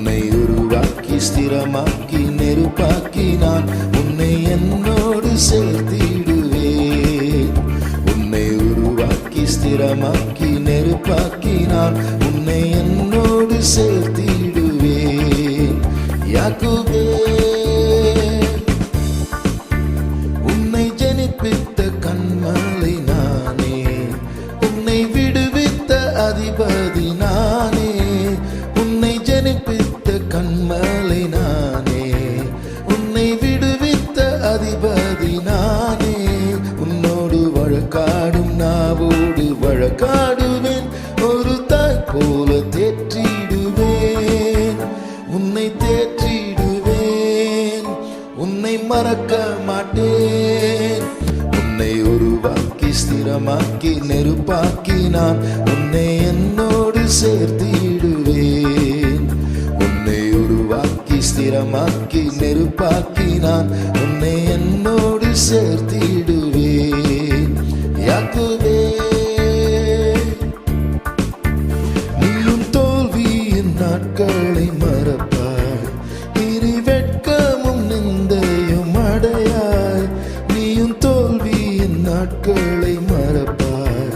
உன்னை உருவாக்கி ஸ்திரமாக்கி நெருப்பாக்கினான். உன்னை என்னோடு சேர்த்திடுவேன். உன்னை உருவாக்கி ஸ்திரமாக்கி நெருப்பாக்கினான். உன்னை என்னோடு சேர்த்திடுவேன். யாக்கோபே, உன்னை ஜனிப்பித்த கன்மலை நானே, உன்னை விடுவித்த அதிபதி நானே. உன்னை ஜனிப்பித்த கன்மலை நானே, உன்னை விடுவித்த அதிபதி நானே. உன்னோடு வழக்காடும் நாவோடு வழக்காடுவேன். ஒரு தாய் போல தேற்றிடுவேன். உன்னை தேற்றிடுவேன். உன்னை மறக்க மாட்டேன். உன்னை உருவாக்கி ஸ்திரமாக்கி நெருப்பாக்கினான். உன்னை என்னோடு சேர்த்திடுவேன். உன்னை உருவாக்கி ஸ்திரமாக்கி நெருப்பாக்கினான். உன்னை என்னோடு சேர்த்திடுவேன். யாக்கோபே, நீயும் தோல்வியின் நாட்களை மறப்பாய். இனி வெட்கமும் நிந்தையும் அடையாய். நீயும் தோல்வியின் நாட்களை மறப்பாய்.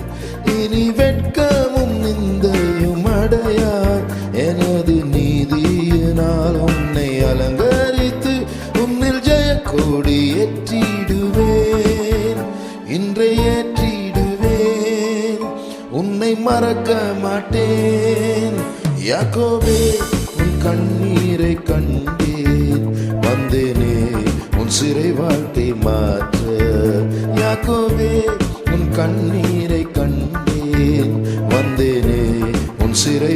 இனி வெட்கமும் நிந்தையும் அடையாய். எனது நீதியினால் உன்னை அலங்கரித்து உன்னில் ஜெயக்கொடி ஏற்றிடுவேன். இன்றை ஏற்றிடுவேன். உன்னை மறக்க மாட்டேன். யாக்கோபே, உன் கண்ணீரை கண்டேன், வந்தேனே உன் சிறை வாழ்க்கை மாற்ற. யாக்கோபே, உன் கண்ணீரை கண்டேன், வந்தேனே உன் சிறை